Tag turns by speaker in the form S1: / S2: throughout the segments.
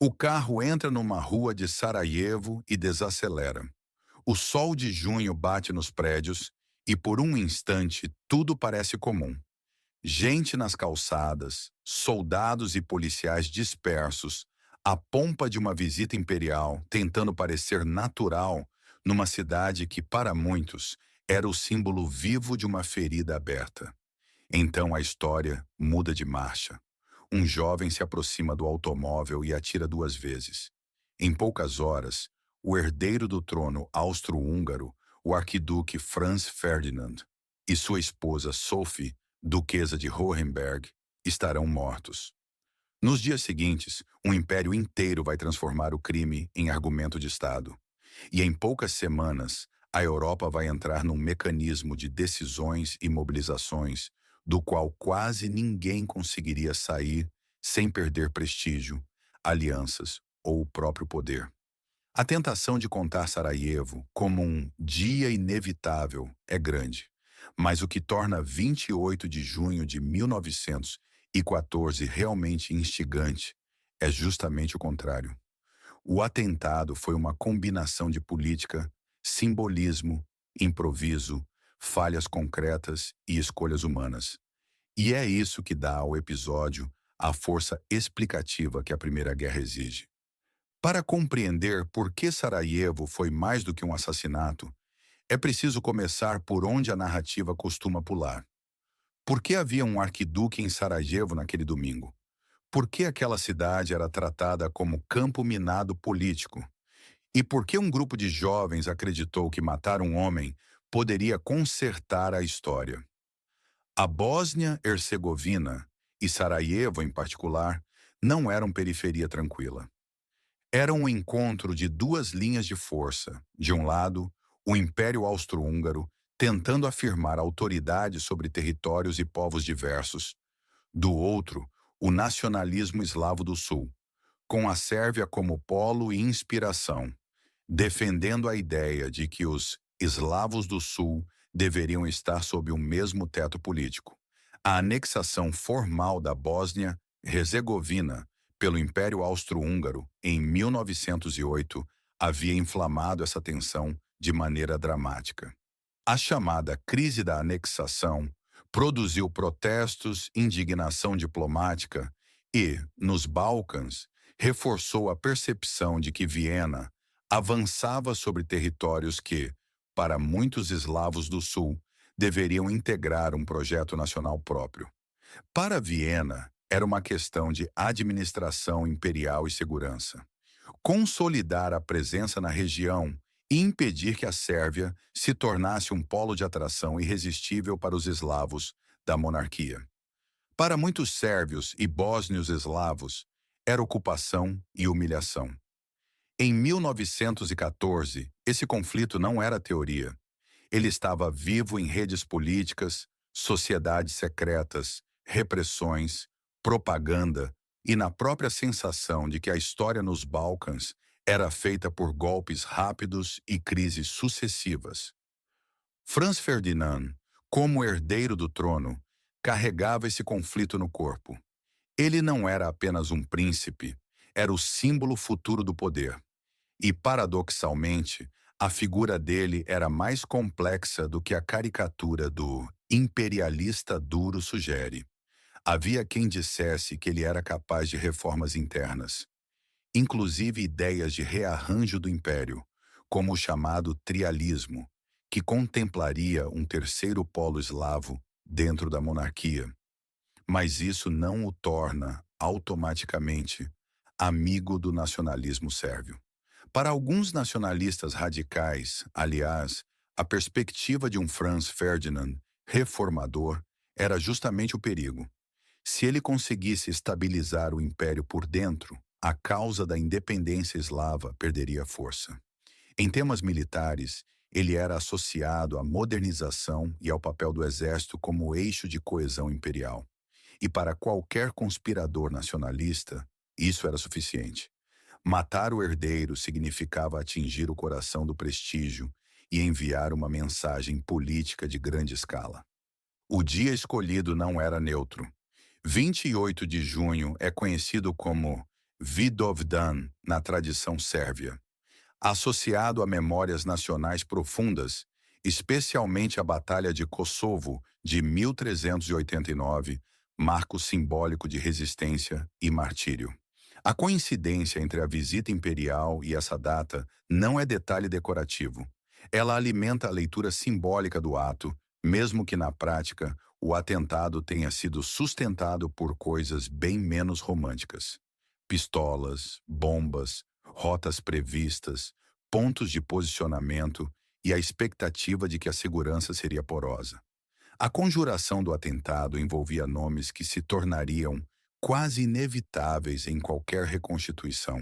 S1: O carro entra numa rua de Sarajevo e desacelera. O sol de junho bate nos prédios e, por um instante, tudo parece comum. Gente nas calçadas, soldados e policiais dispersos, a pompa de uma visita imperial tentando parecer natural numa cidade que, para muitos, era o símbolo vivo de uma ferida aberta. Então a história muda de marcha. Um jovem se aproxima do automóvel e atira duas vezes. Em poucas horas, o herdeiro do trono austro-húngaro, o arquiduque Franz Ferdinand, e sua esposa Sophie, duquesa de Hohenberg, estarão mortos. Nos dias seguintes, um império inteiro vai transformar o crime em argumento de Estado. E em poucas semanas, a Europa vai entrar num mecanismo de decisões e mobilizações do qual quase ninguém conseguiria sair sem perder prestígio, alianças ou o próprio poder. A tentação de contar Sarajevo como um dia inevitável é grande, mas o que torna 28 de junho de 1914 realmente instigante é justamente o contrário. O atentado foi uma combinação de política, simbolismo, improviso, falhas concretas e escolhas humanas. E é isso que dá ao episódio a força explicativa que a Primeira Guerra exige. Para compreender por que Sarajevo foi mais do que um assassinato, é preciso começar por onde a narrativa costuma pular. Por que havia um arquiduque em Sarajevo naquele domingo? Por que aquela cidade era tratada como campo minado político? E por que um grupo de jovens acreditou que matar um homem poderia consertar a história? A Bósnia-Hercegovina, e Sarajevo em particular, não eram periferia tranquila. Era um encontro de duas linhas de força. De um lado, o Império Austro-Húngaro, tentando afirmar autoridade sobre territórios e povos diversos. Do outro, o nacionalismo eslavo do Sul, com a Sérvia como polo e inspiração, defendendo a ideia de que os eslavos do Sul deveriam estar sob o mesmo teto político. A anexação formal da Bósnia-Herzegovina pelo Império Austro-Húngaro em 1908 havia inflamado essa tensão de maneira dramática. A chamada crise da anexação produziu protestos, indignação diplomática e, nos Balcãs, reforçou a percepção de que Viena avançava sobre territórios que, para muitos eslavos do Sul, deveriam integrar um projeto nacional próprio. Para Viena, era uma questão de administração imperial e segurança. Consolidar a presença na região e impedir que a Sérvia se tornasse um polo de atração irresistível para os eslavos da monarquia. Para muitos sérvios e bósnios eslavos, era ocupação e humilhação. Em 1914, esse conflito não era teoria. Ele estava vivo em redes políticas, sociedades secretas, repressões, propaganda e na própria sensação de que a história nos Balcãs era feita por golpes rápidos e crises sucessivas. Franz Ferdinand, como herdeiro do trono, carregava esse conflito no corpo. Ele não era apenas um príncipe, era o símbolo futuro do poder. E, paradoxalmente, a figura dele era mais complexa do que a caricatura do imperialista duro sugere. Havia quem dissesse que ele era capaz de reformas internas, inclusive ideias de rearranjo do império, como o chamado trialismo, que contemplaria um terceiro polo eslavo dentro da monarquia. Mas isso não o torna, automaticamente, amigo do nacionalismo sérvio. Para alguns nacionalistas radicais, aliás, a perspectiva de um Franz Ferdinand reformador era justamente o perigo. Se ele conseguisse estabilizar o império por dentro, a causa da independência eslava perderia força. Em temas militares, ele era associado à modernização e ao papel do exército como eixo de coesão imperial. E para qualquer conspirador nacionalista, isso era suficiente. Matar o herdeiro significava atingir o coração do prestígio e enviar uma mensagem política de grande escala. O dia escolhido não era neutro. 28 de junho é conhecido como Vidovdan na tradição sérvia, associado a memórias nacionais profundas, especialmente a Batalha de Kosovo de 1389, marco simbólico de resistência e martírio. A coincidência entre a visita imperial e essa data não é detalhe decorativo. Ela alimenta a leitura simbólica do ato, mesmo que na prática o atentado tenha sido sustentado por coisas bem menos românticas. Pistolas, bombas, rotas previstas, pontos de posicionamento e a expectativa de que a segurança seria porosa. A conjuração do atentado envolvia nomes que se tornariam quase inevitáveis em qualquer reconstituição.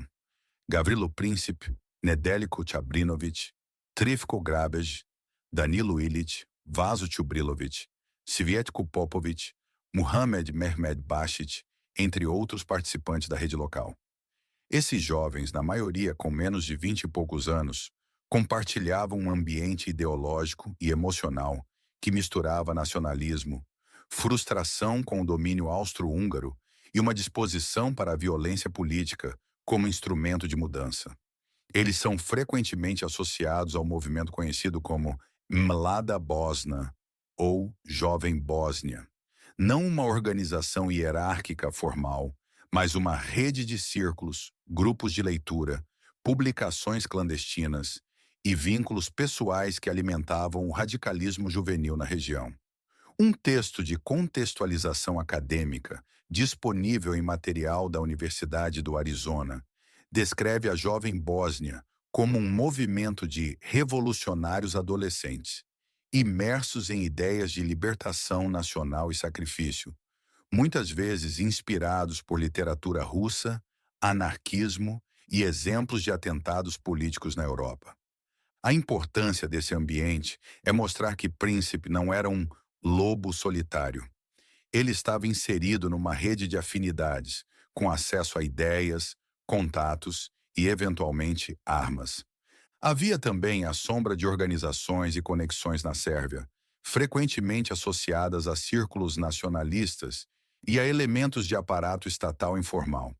S1: Gavrilo Princip, Nedeljko Čabrinović, Trifko Grabej, Danilo Ilić, Vaso Čubrilović, Svijetko Popović, Muhammad Mehmed Bashit, entre outros participantes da rede local. Esses jovens, na maioria com menos de 20 e poucos anos, compartilhavam um ambiente ideológico e emocional que misturava nacionalismo, frustração com o domínio austro-húngaro e uma disposição para a violência política como instrumento de mudança. Eles são frequentemente associados ao movimento conhecido como Mlada Bosna ou Jovem Bósnia. Não uma organização hierárquica formal, mas uma rede de círculos, grupos de leitura, publicações clandestinas e vínculos pessoais que alimentavam o radicalismo juvenil na região. Um texto de contextualização acadêmica, disponível em material da Universidade do Arizona, descreve a Jovem Bósnia como um movimento de revolucionários adolescentes, imersos em ideias de libertação nacional e sacrifício, muitas vezes inspirados por literatura russa, anarquismo e exemplos de atentados políticos na Europa. A importância desse ambiente é mostrar que Príncipe não era um lobo solitário. Ele estava inserido numa rede de afinidades, com acesso a ideias, contatos e, eventualmente, armas. Havia também a sombra de organizações e conexões na Sérvia, frequentemente associadas a círculos nacionalistas e a elementos de aparato estatal informal.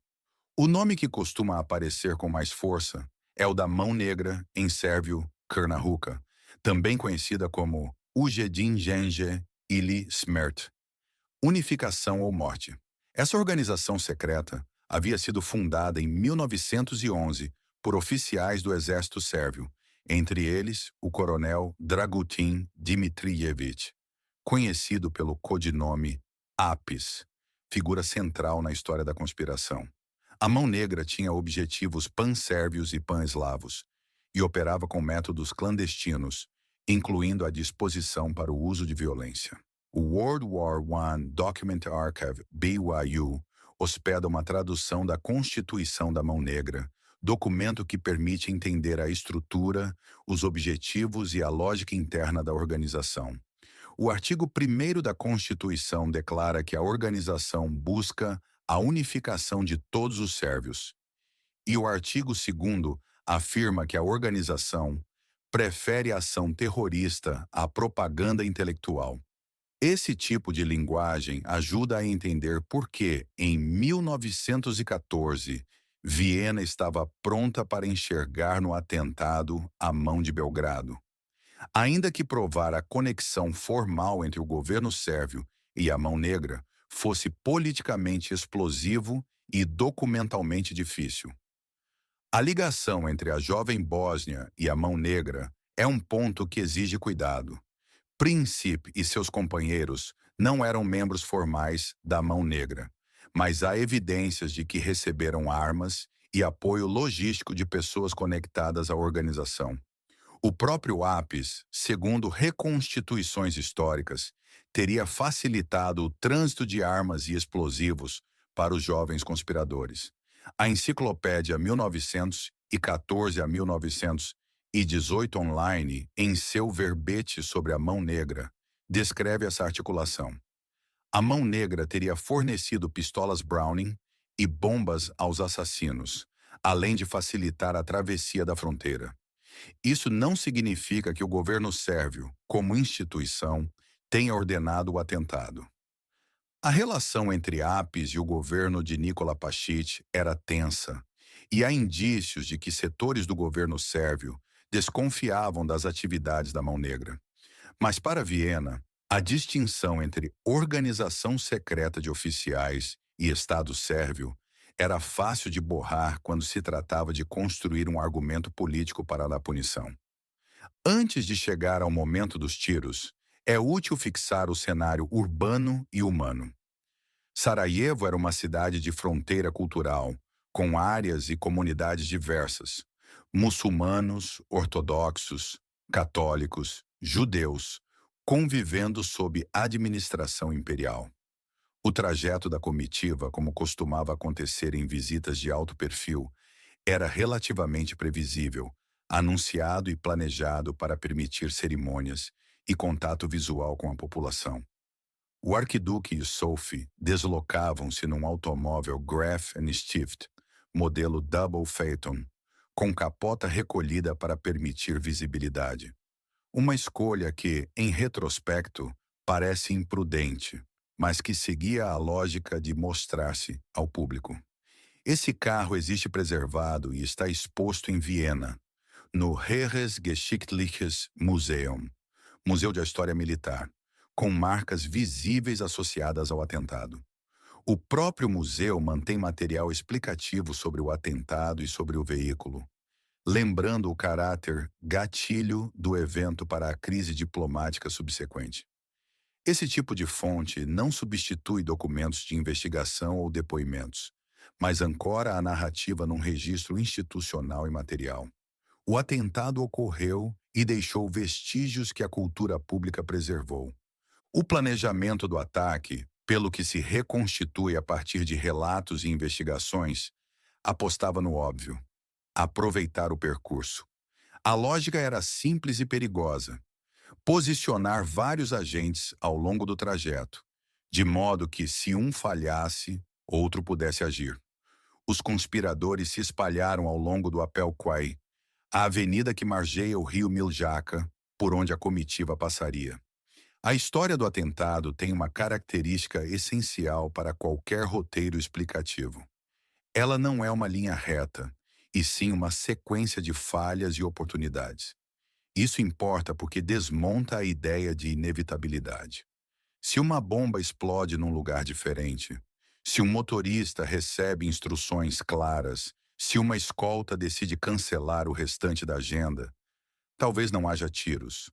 S1: O nome que costuma aparecer com mais força é o da Mão Negra, em sérvio Crna Ruka, também conhecida como Ujedinjenje ili Smrt, unificação ou morte. Essa organização secreta havia sido fundada em 1911 por oficiais do exército sérvio, entre eles o coronel Dragutin Dimitrijević, conhecido pelo codinome Apis, figura central na história da conspiração. A Mão Negra tinha objetivos pan-sérvios e pan-eslavos e operava com métodos clandestinos, incluindo a disposição para o uso de violência. O World War I Document Archive, BYU, hospeda uma tradução da Constituição da Mão Negra, documento que permite entender a estrutura, os objetivos e a lógica interna da organização. O artigo 1º da Constituição declara que a organização busca a unificação de todos os sérvios. E o artigo 2º afirma que a organização prefere a ação terrorista à propaganda intelectual. Esse tipo de linguagem ajuda a entender por que, em 1914, Viena estava pronta para enxergar no atentado a mão de Belgrado. Ainda que provar a conexão formal entre o governo sérvio e a Mão Negra fosse politicamente explosivo e documentalmente difícil. A ligação entre a Jovem Bósnia e a Mão Negra é um ponto que exige cuidado. Princip e seus companheiros não eram membros formais da Mão Negra, mas há evidências de que receberam armas e apoio logístico de pessoas conectadas à organização. O próprio Apis, segundo reconstituições históricas, teria facilitado o trânsito de armas e explosivos para os jovens conspiradores. A enciclopédia 1914 a 1918 online, em seu verbete sobre a Mão Negra, descreve essa articulação. A Mão Negra teria fornecido pistolas Browning e bombas aos assassinos, além de facilitar a travessia da fronteira. Isso não significa que o governo sérvio, como instituição, tenha ordenado o atentado. A relação entre Apis e o governo de Nicola Pacic era tensa, e há indícios de que setores do governo sérvio desconfiavam das atividades da Mão Negra. Mas para Viena, a distinção entre organização secreta de oficiais e Estado sérvio era fácil de borrar quando se tratava de construir um argumento político para a punição. Antes de chegar ao momento dos tiros, é útil fixar o cenário urbano e humano. Sarajevo era uma cidade de fronteira cultural, com áreas e comunidades diversas, muçulmanos, ortodoxos, católicos, judeus, convivendo sob administração imperial. O trajeto da comitiva, como costumava acontecer em visitas de alto perfil, era relativamente previsível, anunciado e planejado para permitir cerimônias e contato visual com a população. O arquiduque e Sophie deslocavam-se num automóvel Graf Stift, modelo Double Phaeton, com capota recolhida para permitir visibilidade. Uma escolha que, em retrospecto, parece imprudente, mas que seguia a lógica de mostrar-se ao público. Esse carro existe preservado e está exposto em Viena, no Heeresgeschichtliches Museum, Museu de História Militar, com marcas visíveis associadas ao atentado. O próprio museu mantém material explicativo sobre o atentado e sobre o veículo, lembrando o caráter gatilho do evento para a crise diplomática subsequente. Esse tipo de fonte não substitui documentos de investigação ou depoimentos, mas ancora a narrativa num registro institucional e material. O atentado ocorreu e deixou vestígios que a cultura pública preservou. O planejamento do ataque, pelo que se reconstitui a partir de relatos e investigações, apostava no óbvio: aproveitar o percurso. A lógica era simples e perigosa: posicionar vários agentes ao longo do trajeto, de modo que, se um falhasse, outro pudesse agir. Os conspiradores se espalharam ao longo do Apel Quai, a avenida que margeia o rio Miljacka, por onde a comitiva passaria. A história do atentado tem uma característica essencial para qualquer roteiro explicativo. Ela não é uma linha reta, e sim uma sequência de falhas e oportunidades. Isso importa porque desmonta a ideia de inevitabilidade. Se uma bomba explode num lugar diferente, se um motorista recebe instruções claras, se uma escolta decide cancelar o restante da agenda, talvez não haja tiros.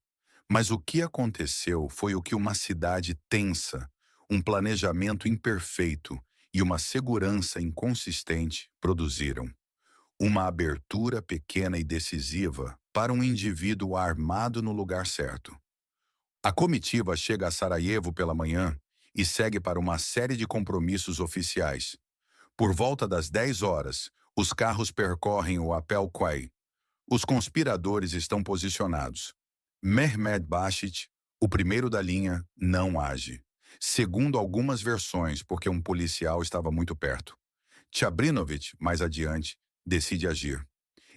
S1: Mas o que aconteceu foi o que uma cidade tensa, um planejamento imperfeito e uma segurança inconsistente produziram. Uma abertura pequena e decisiva para um indivíduo armado no lugar certo. A comitiva chega a Sarajevo pela manhã e segue para uma série de compromissos oficiais. Por volta das 10 horas, os carros percorrem o Apel Quai. Os conspiradores estão posicionados. Mehmed Bashit, o primeiro da linha, não age. Segundo algumas versões, porque um policial estava muito perto. Chabrinovich, mais adiante, decide agir.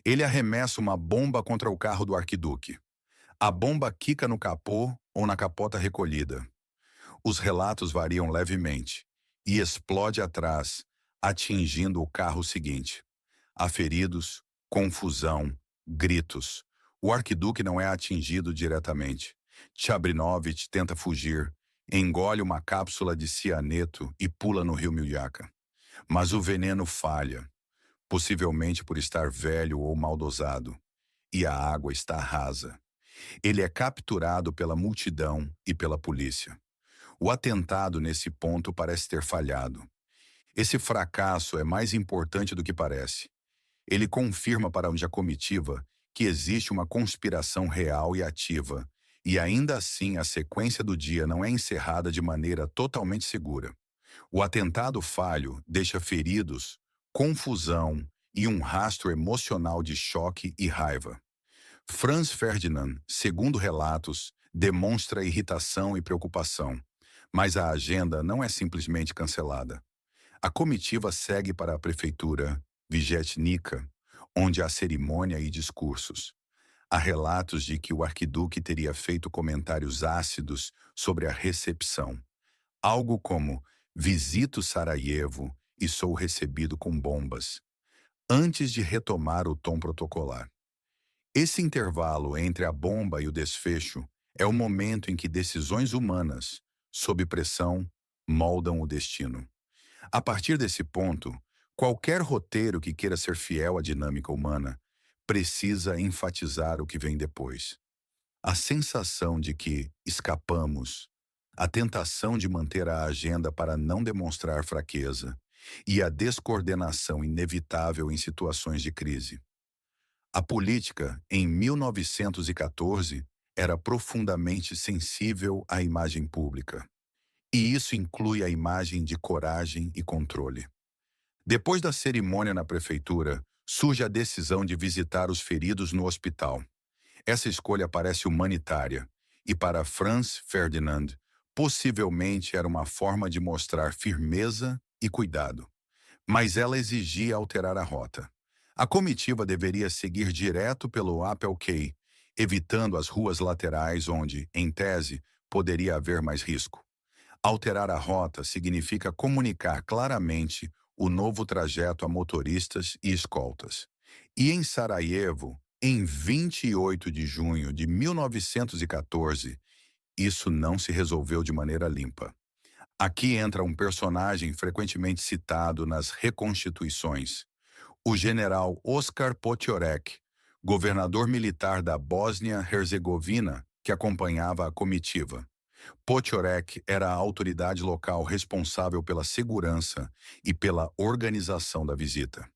S1: Ele arremessa uma bomba contra o carro do arquiduque. A bomba quica no capô ou na capota recolhida. Os relatos variam levemente e explode atrás, atingindo o carro seguinte. Há feridos, confusão, gritos. O arquiduque não é atingido diretamente. Chabrinovich tenta fugir, engole uma cápsula de cianeto e pula no rio Miljacka. Mas o veneno falha, possivelmente por estar velho ou mal dosado, e a água está rasa. Ele é capturado pela multidão e pela polícia. O atentado nesse ponto parece ter falhado. Esse fracasso é mais importante do que parece. Ele confirma para onde a comitiva que existe uma conspiração real e ativa, e ainda assim a sequência do dia não é encerrada de maneira totalmente segura. O atentado falho deixa feridos, confusão e um rastro emocional de choque e raiva. Franz Ferdinand, segundo relatos, demonstra irritação e preocupação, mas a agenda não é simplesmente cancelada. A comitiva segue para a prefeitura Vijetnica, onde há cerimônia e discursos. Há relatos de que o arquiduque teria feito comentários ácidos sobre a recepção. Algo como: Visito Sarajevo e sou recebido com bombas, antes de retomar o tom protocolar. Esse intervalo entre a bomba e o desfecho é o momento em que decisões humanas, sob pressão, moldam o destino. A partir desse ponto, qualquer roteiro que queira ser fiel à dinâmica humana precisa enfatizar o que vem depois. A sensação de que escapamos, a tentação de manter a agenda para não demonstrar fraqueza e a descoordenação inevitável em situações de crise. A política, em 1914, era profundamente sensível à imagem pública. E isso inclui a imagem de coragem e controle. Depois da cerimônia na prefeitura, surge a decisão de visitar os feridos no hospital. Essa escolha parece humanitária, e para Franz Ferdinand, possivelmente era uma forma de mostrar firmeza e cuidado. Mas ela exigia alterar a rota. A comitiva deveria seguir direto pelo Apple Quay, evitando as ruas laterais onde, em tese, poderia haver mais risco. Alterar a rota significa comunicar claramente o novo trajeto a motoristas e escoltas. E em Sarajevo, em 28 de junho de 1914, isso não se resolveu de maneira limpa. Aqui entra um personagem frequentemente citado nas reconstituições, o general Oskar Potiorek, governador militar da Bósnia-Herzegovina, que acompanhava a comitiva. Potiorek era a autoridade local responsável pela segurança e pela organização da visita.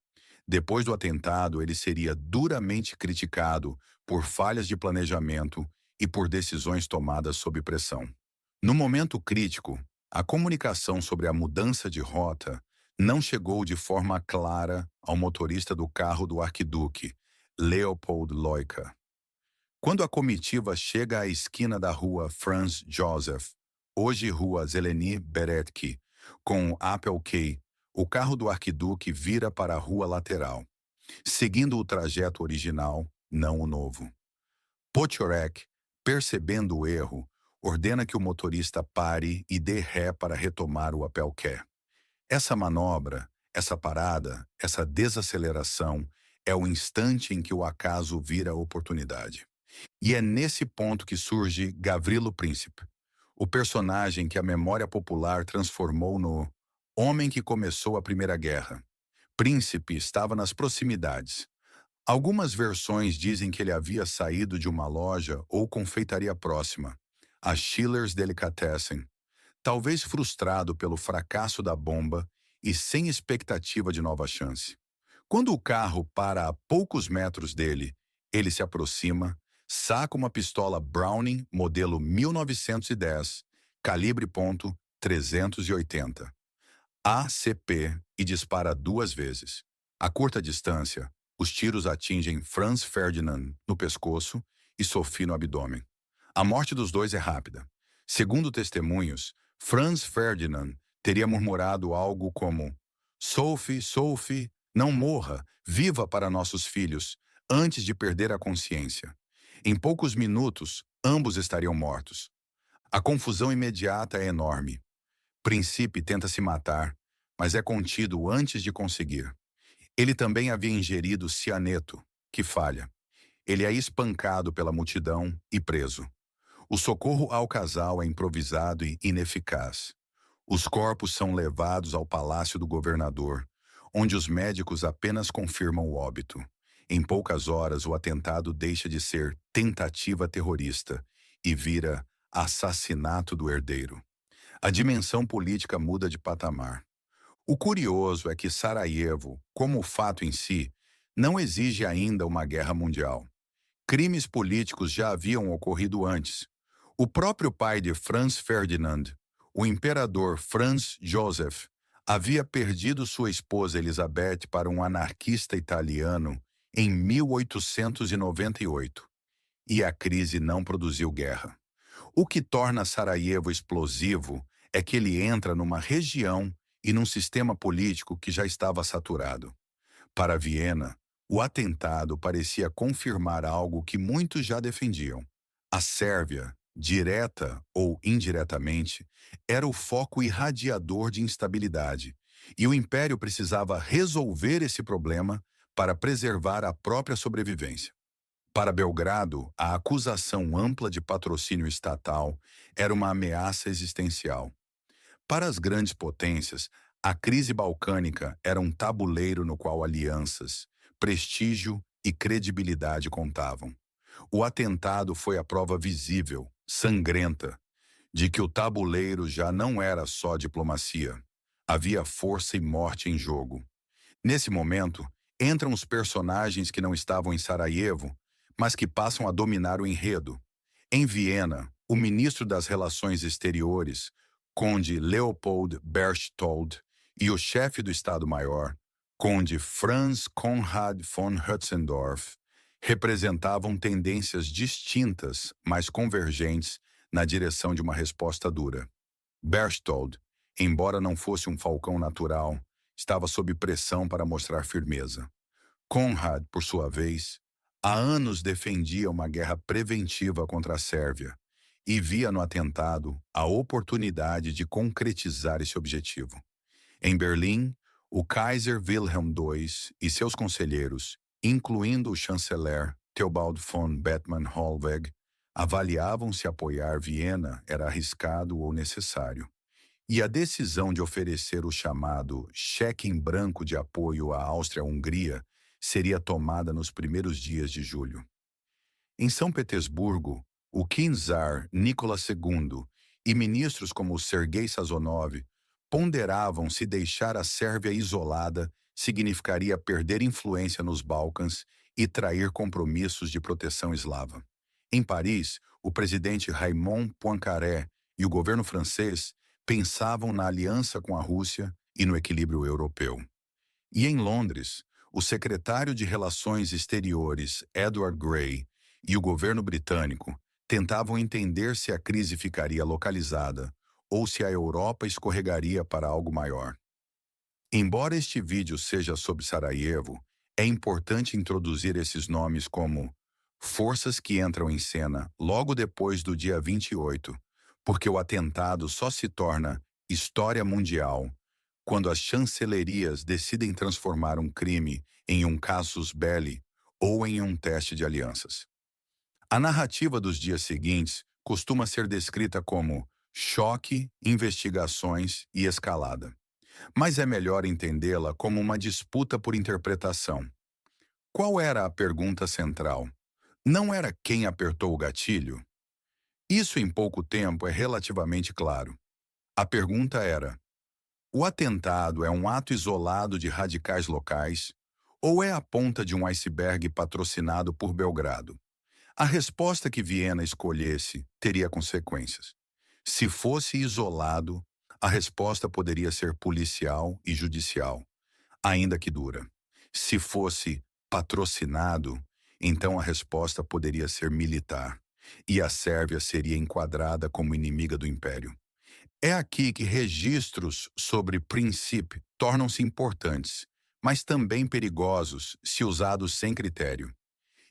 S1: Depois do atentado, ele seria duramente criticado por falhas de planejamento e por decisões tomadas sob pressão. No momento crítico, a comunicação sobre a mudança de rota não chegou de forma clara ao motorista do carro do arquiduque, Leopold Loika. Quando a comitiva chega à esquina da rua Franz Joseph, hoje rua Zeleny Beretki, com Apple Quay, o carro do arquiduque vira para a rua lateral, seguindo o trajeto original, não o novo. Potiorek, percebendo o erro, ordena que o motorista pare e dê ré para retomar o Apple Quay. Essa manobra, essa parada, essa desaceleração é o instante em que o acaso vira oportunidade. E é nesse ponto que surge Gavrilo Princip, o personagem que a memória popular transformou no homem que começou a Primeira Guerra. Príncipe estava nas proximidades. Algumas versões dizem que ele havia saído de uma loja ou confeitaria próxima, a Schiller's Delicatessen, talvez frustrado pelo fracasso da bomba e sem expectativa de nova chance. Quando o carro para a poucos metros dele, ele se aproxima, saca uma pistola Browning modelo 1910, calibre .380, ACP, e dispara 2 vezes. A curta distância, os tiros atingem Franz Ferdinand no pescoço e Sophie no abdômen. A morte dos dois é rápida. Segundo testemunhos, Franz Ferdinand teria murmurado algo como: Sophie, Sophie, não morra, viva para nossos filhos, antes de perder a consciência. Em poucos minutos, ambos estariam mortos. A confusão imediata é enorme. Príncipe tenta se matar, mas é contido antes de conseguir. Ele também havia ingerido cianeto, que falha. Ele é espancado pela multidão e preso. O socorro ao casal é improvisado e ineficaz. Os corpos são levados ao palácio do governador, onde os médicos apenas confirmam o óbito. Em poucas horas, o atentado deixa de ser tentativa terrorista e vira assassinato do herdeiro. A dimensão política muda de patamar. O curioso é que Sarajevo, como fato em si, não exige ainda uma guerra mundial. Crimes políticos já haviam ocorrido antes. O próprio pai de Franz Ferdinand, o imperador Franz Joseph, havia perdido sua esposa Elizabeth para um anarquista italiano em 1898. E a crise não produziu guerra. O que torna Sarajevo explosivo é que ele entra numa região e num sistema político que já estava saturado. Para Viena, o atentado parecia confirmar algo que muitos já defendiam. A Sérvia, direta ou indiretamente, era o foco irradiador de instabilidade, e o império precisava resolver esse problema para preservar a própria sobrevivência. Para Belgrado, a acusação ampla de patrocínio estatal era uma ameaça existencial. Para as grandes potências, a crise balcânica era um tabuleiro no qual alianças, prestígio e credibilidade contavam. O atentado foi a prova visível, sangrenta, de que o tabuleiro já não era só diplomacia. Havia força e morte em jogo. Nesse momento, entram os personagens que não estavam em Sarajevo, mas que passam a dominar o enredo. Em Viena, o ministro das Relações Exteriores, Conde Leopold Berchtold, e o chefe do Estado-Maior, Conde Franz Conrad von Hötzendorf, representavam tendências distintas, mas convergentes, na direção de uma resposta dura. Berchtold, embora não fosse um falcão natural, estava sob pressão para mostrar firmeza. Conrad, por sua vez, há anos defendia uma guerra preventiva contra a Sérvia e via no atentado a oportunidade de concretizar esse objetivo. Em Berlim, o Kaiser Wilhelm II e seus conselheiros, incluindo o chanceler Theobald von Bethmann-Hollweg, avaliavam se apoiar Viena era arriscado ou necessário. E a decisão de oferecer o chamado cheque em branco de apoio à Áustria-Hungria seria tomada nos primeiros dias de julho. Em São Petersburgo, o Czar Nicolas II e ministros como Sergei Sazonov ponderavam se deixar a Sérvia isolada significaria perder influência nos Balcãs e trair compromissos de proteção eslava. Em Paris, o presidente Raymond Poincaré e o governo francês pensavam na aliança com a Rússia e no equilíbrio europeu. E em Londres, o secretário de Relações Exteriores, Edward Grey, e o governo britânico tentavam entender se a crise ficaria localizada ou se a Europa escorregaria para algo maior. Embora este vídeo seja sobre Sarajevo, é importante introduzir esses nomes como forças que entram em cena logo depois do dia 28, porque o atentado só se torna história mundial quando as chancelerias decidem transformar um crime em um casus belli ou em um teste de alianças. A narrativa dos dias seguintes costuma ser descrita como choque, investigações e escalada. Mas é melhor entendê-la como uma disputa por interpretação. Qual era a pergunta central? Não era quem apertou o gatilho? Isso em pouco tempo é relativamente claro. A pergunta era: o atentado é um ato isolado de radicais locais ou é a ponta de um iceberg patrocinado por Belgrado? A resposta que Viena escolhesse teria consequências. Se fosse isolado, a resposta poderia ser policial e judicial, ainda que dura. Se fosse patrocinado, então a resposta poderia ser militar, e a Sérvia seria enquadrada como inimiga do Império. É aqui que registros sobre princípio tornam-se importantes, mas também perigosos se usados sem critério.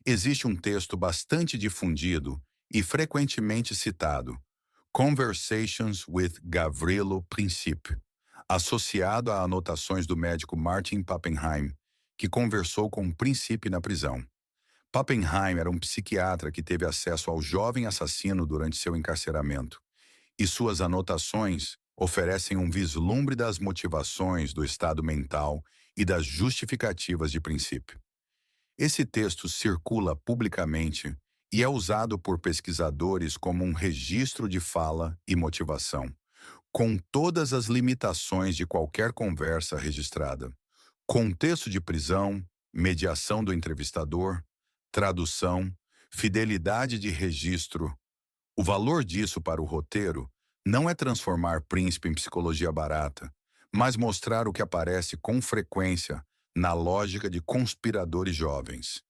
S1: Existe um texto bastante difundido e frequentemente citado, Conversations with Gavrilo Princip, associado a anotações do médico Martin Pappenheim, que conversou com Princip na prisão. Pappenheim era um psiquiatra que teve acesso ao jovem assassino durante seu encarceramento, e suas anotações oferecem um vislumbre das motivações do estado mental e das justificativas de Princip. Esse texto circula publicamente e é usado por pesquisadores como um registro de fala e motivação, com todas as limitações de qualquer conversa registrada. Contexto de prisão, mediação do entrevistador, tradução, fidelidade de registro. O valor disso para o roteiro não é transformar Príncipe em psicologia barata, mas mostrar o que aparece com frequência na lógica de conspiradores jovens.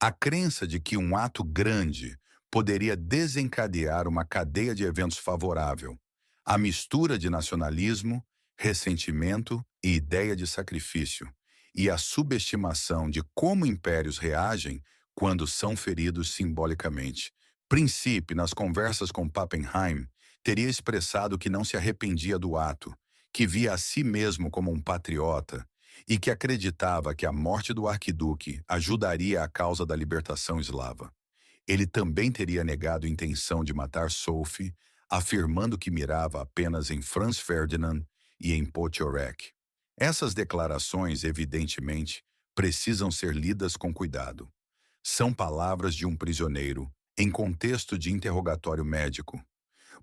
S1: A crença de que um ato grande poderia desencadear uma cadeia de eventos favorável, a mistura de nacionalismo, ressentimento e ideia de sacrifício, e a subestimação de como impérios reagem quando são feridos simbolicamente, Príncipe, nas conversas com Pappenheim, teria expressado que não se arrependia do ato, que via a si mesmo como um patriota e que acreditava que a morte do arquiduque ajudaria a causa da libertação eslava. Ele também teria negado intenção de matar Sophie, afirmando que mirava apenas em Franz Ferdinand e em Potiorek. Essas declarações, evidentemente, precisam ser lidas com cuidado. São palavras de um prisioneiro, em contexto de interrogatório médico,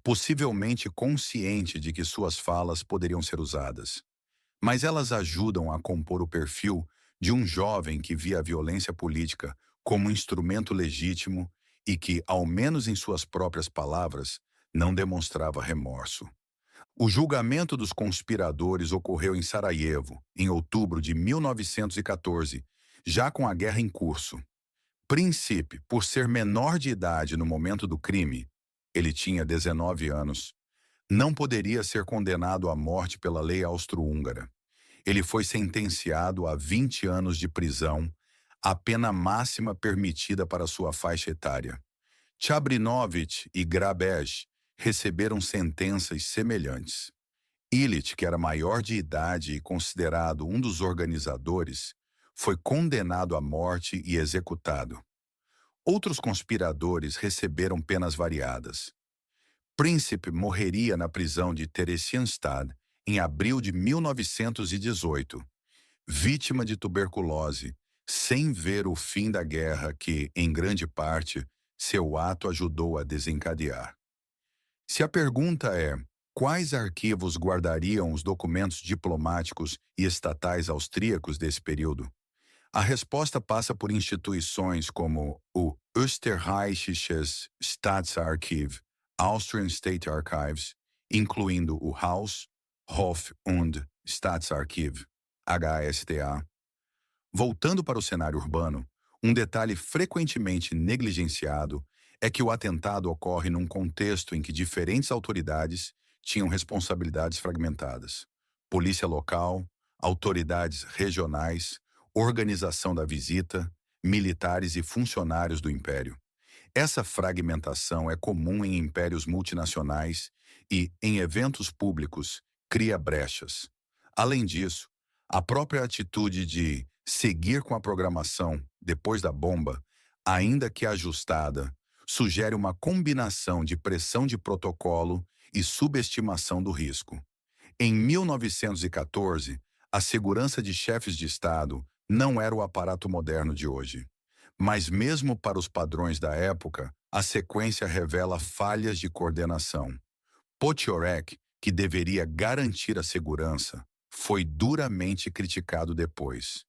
S1: possivelmente consciente de que suas falas poderiam ser usadas. Mas elas ajudam a compor o perfil de um jovem que via a violência política como instrumento legítimo e que, ao menos em suas próprias palavras, não demonstrava remorso. O julgamento dos conspiradores ocorreu em Sarajevo, em outubro de 1914, já com a guerra em curso. Príncipe, por ser menor de idade no momento do crime, ele tinha 19 anos, não poderia ser condenado à morte pela lei austro-húngara. Ele foi sentenciado a 20 anos de prisão, a pena máxima permitida para sua faixa etária. Chabrinovich e Grabej receberam sentenças semelhantes. Illich, que era maior de idade e considerado um dos organizadores, foi condenado à morte e executado. Outros conspiradores receberam penas variadas. Príncipe morreria na prisão de Theresienstadt em abril de 1918, vítima de tuberculose, sem ver o fim da guerra que, em grande parte, seu ato ajudou a desencadear. Se a pergunta é: quais arquivos guardariam os documentos diplomáticos e estatais austríacos desse período? A resposta passa por instituições como o Österreichisches Staatsarchiv, Austrian State Archives, incluindo o Haus, Hof und Staatsarchiv, HSTA. Voltando para o cenário urbano, um detalhe frequentemente negligenciado é que o atentado ocorre num contexto em que diferentes autoridades tinham responsabilidades fragmentadas. Polícia local, autoridades regionais, organização da visita, militares e funcionários do império. Essa fragmentação é comum em impérios multinacionais e, em eventos públicos, cria brechas. Além disso, a própria atitude de seguir com a programação depois da bomba, ainda que ajustada, sugere uma combinação de pressão de protocolo e subestimação do risco. Em 1914, a segurança de chefes de Estado não era o aparato moderno de hoje. Mas mesmo para os padrões da época, a sequência revela falhas de coordenação. Potiorek, que deveria garantir a segurança, foi duramente criticado depois.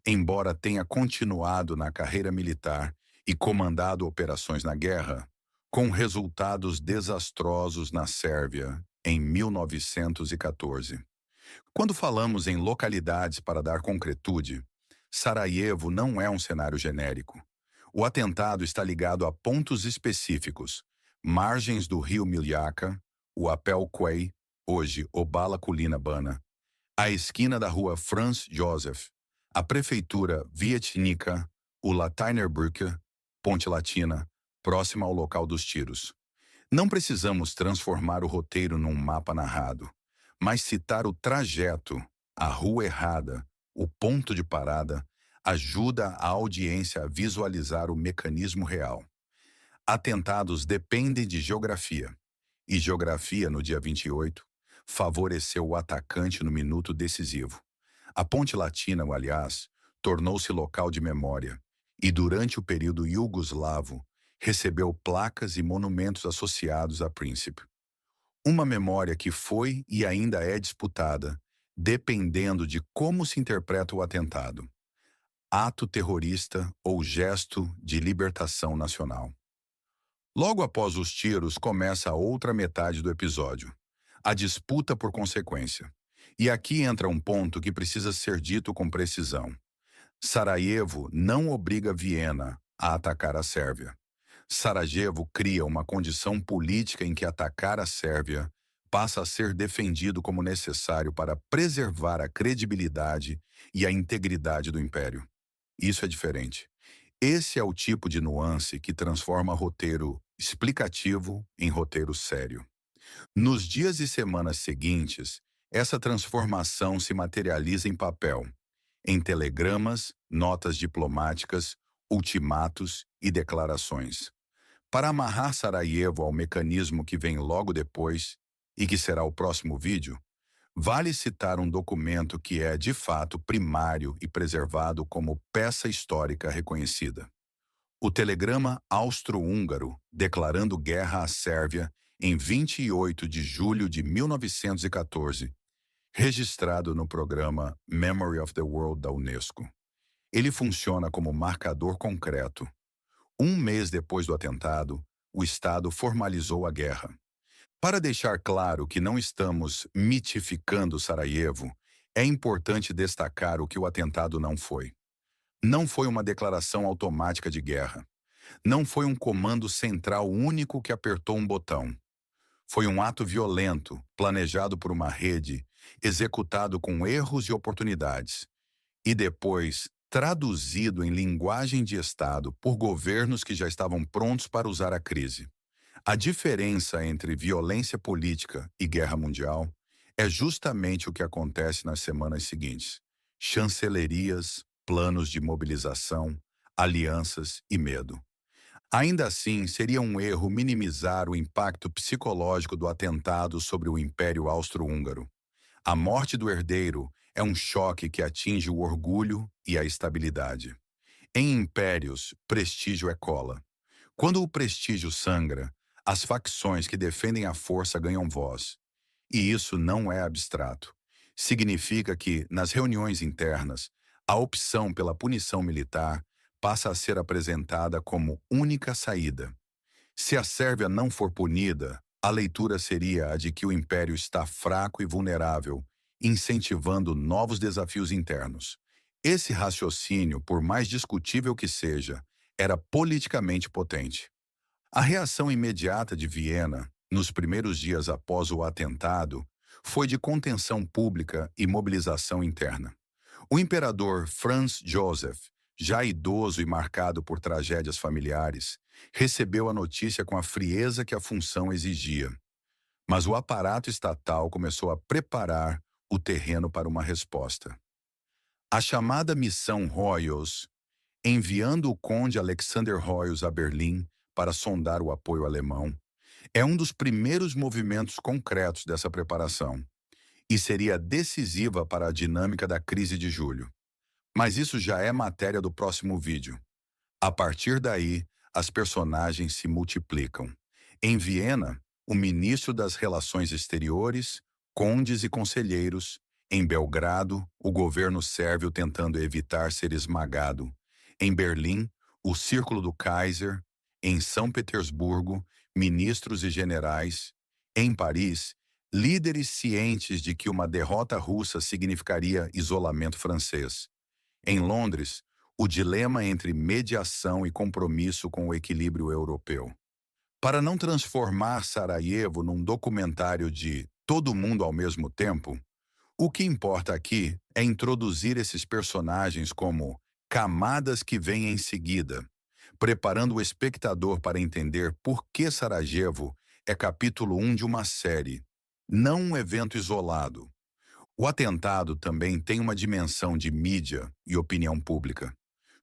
S1: Embora tenha continuado na carreira militar e comandado operações na guerra, com resultados desastrosos na Sérvia em 1914. Quando falamos em localidades para dar concretude, Sarajevo não é um cenário genérico. O atentado está ligado a pontos específicos, margens do rio Miljaca, o Apel Quay, hoje Obala Kulina Bana, a esquina da rua Franz Josef, a prefeitura Vietnica, o Lateinerbrücke, Ponte Latina, próxima ao local dos tiros. Não precisamos transformar o roteiro num mapa narrado, mas citar o trajeto, a rua errada, o ponto de parada, ajuda a audiência a visualizar o mecanismo real. Atentados dependem de geografia, e geografia, no dia 28, favoreceu o atacante no minuto decisivo. A Ponte Latina, aliás, tornou-se local de memória, e durante o período iugoslavo, recebeu placas e monumentos associados a Príncipe. Uma memória que foi e ainda é disputada, dependendo de como se interpreta o atentado. Ato terrorista ou gesto de libertação nacional. Logo após os tiros começa a outra metade do episódio, a disputa por consequência. E aqui entra um ponto que precisa ser dito com precisão. Sarajevo não obriga Viena a atacar a Sérvia. Sarajevo cria uma condição política em que atacar a Sérvia passa a ser defendido como necessário para preservar a credibilidade e a integridade do império. Isso é diferente. Esse é o tipo de nuance que transforma roteiro explicativo em roteiro sério. Nos dias e semanas seguintes, essa transformação se materializa em papel, em telegramas, notas diplomáticas, ultimatos e declarações. Para amarrar Sarajevo ao mecanismo que vem logo depois, e que será o próximo vídeo, vale citar um documento que é, de fato, primário e preservado como peça histórica reconhecida. O telegrama austro-húngaro declarando guerra à Sérvia em 28 de julho de 1914, registrado no programa Memory of the World da Unesco. Ele funciona como marcador concreto. Um mês depois do atentado, o Estado formalizou a guerra. Para deixar claro que não estamos mitificando Sarajevo, é importante destacar o que o atentado não foi. Não foi uma declaração automática de guerra. Não foi um comando central único que apertou um botão. Foi um ato violento, planejado por uma rede, executado com erros e oportunidades, e depois traduzido em linguagem de Estado por governos que já estavam prontos para usar a crise. A diferença entre violência política e guerra mundial é justamente o que acontece nas semanas seguintes. Chancelerias, planos de mobilização, alianças e medo. Ainda assim, seria um erro minimizar o impacto psicológico do atentado sobre o Império Austro-Húngaro. A morte do herdeiro é um choque que atinge o orgulho e a estabilidade. Em impérios, prestígio é cola. Quando o prestígio sangra, as facções que defendem a força ganham voz. E isso não é abstrato. Significa que, nas reuniões internas, a opção pela punição militar passa a ser apresentada como única saída. Se a Sérvia não for punida, a leitura seria a de que o império está fraco e vulnerável, incentivando novos desafios internos. Esse raciocínio, por mais discutível que seja, era politicamente potente. A reação imediata de Viena, nos primeiros dias após o atentado, foi de contenção pública e mobilização interna. O imperador Franz Joseph, já idoso e marcado por tragédias familiares, recebeu a notícia com a frieza que a função exigia. Mas o aparato estatal começou a preparar o terreno para uma resposta. A chamada Missão Royals, enviando o conde Alexander Royals a Berlim para sondar o apoio alemão, é um dos primeiros movimentos concretos dessa preparação e seria decisiva para a dinâmica da crise de julho. Mas isso já é matéria do próximo vídeo. A partir daí, as personagens se multiplicam. Em Viena, o ministro das Relações Exteriores, condes e conselheiros. Em Belgrado, o governo sérvio tentando evitar ser esmagado. Em Berlim, o Círculo do Kaiser. Em São Petersburgo, ministros e generais. Em Paris, líderes cientes de que uma derrota russa significaria isolamento francês. Em Londres, o dilema entre mediação e compromisso com o equilíbrio europeu. Para não transformar Sarajevo num documentário de todo mundo ao mesmo tempo, o que importa aqui é introduzir esses personagens como camadas que vêm em seguida, preparando o espectador para entender por que Sarajevo é capítulo 1 de uma série, não um evento isolado. O atentado também tem uma dimensão de mídia e opinião pública.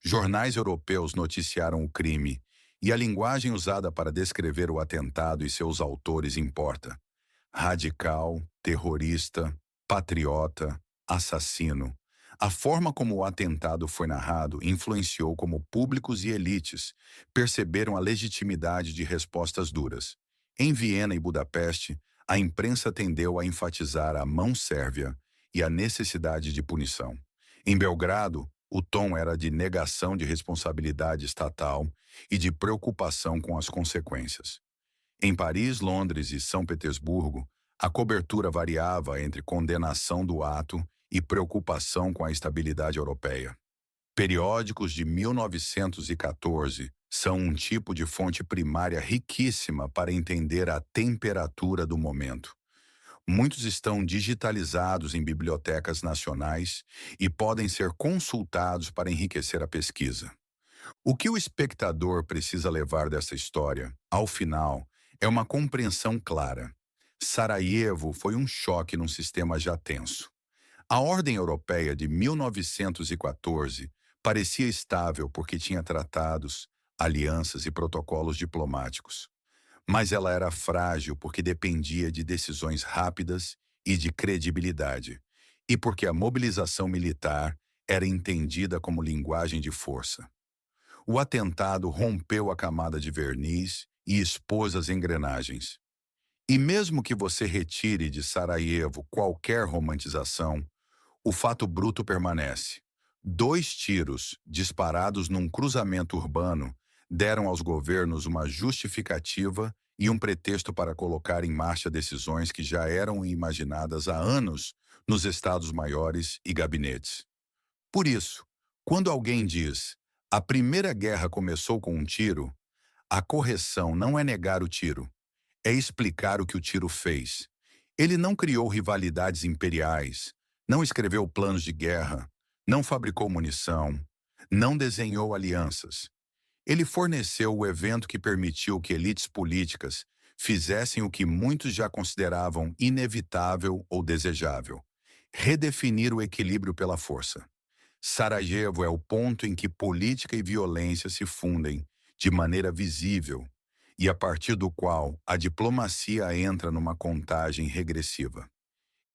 S1: Jornais europeus noticiaram o crime, e a linguagem usada para descrever o atentado e seus autores importa. Radical, terrorista, patriota, assassino. A forma como o atentado foi narrado influenciou como públicos e elites perceberam a legitimidade de respostas duras. Em Viena e Budapeste, a imprensa tendeu a enfatizar a mão sérvia e a necessidade de punição. Em Belgrado, o tom era de negação de responsabilidade estatal e de preocupação com as consequências. Em Paris, Londres e São Petersburgo, a cobertura variava entre condenação do ato e preocupação com a estabilidade europeia. Periódicos de 1914 são um tipo de fonte primária riquíssima para entender a temperatura do momento. Muitos estão digitalizados em bibliotecas nacionais e podem ser consultados para enriquecer a pesquisa. O que o espectador precisa levar dessa história, ao final, é uma compreensão clara. Sarajevo foi um choque num sistema já tenso. A ordem europeia de 1914 parecia estável porque tinha tratados, alianças e protocolos diplomáticos. Mas ela era frágil porque dependia de decisões rápidas e de credibilidade, e porque a mobilização militar era entendida como linguagem de força. O atentado rompeu a camada de verniz e expôs as engrenagens. E mesmo que você retire de Sarajevo qualquer romantização, o fato bruto permanece. 2 tiros, disparados num cruzamento urbano, deram aos governos uma justificativa e um pretexto para colocar em marcha decisões que já eram imaginadas há anos nos estados maiores e gabinetes. Por isso, quando alguém diz a Primeira Guerra começou com um tiro, a correção não é negar o tiro, é explicar o que o tiro fez. Ele não criou rivalidades imperiais, não escreveu planos de guerra, não fabricou munição, não desenhou alianças. Ele forneceu o evento que permitiu que elites políticas fizessem o que muitos já consideravam inevitável ou desejável: redefinir o equilíbrio pela força. Sarajevo é o ponto em que política e violência se fundem de maneira visível e a partir do qual a diplomacia entra numa contagem regressiva.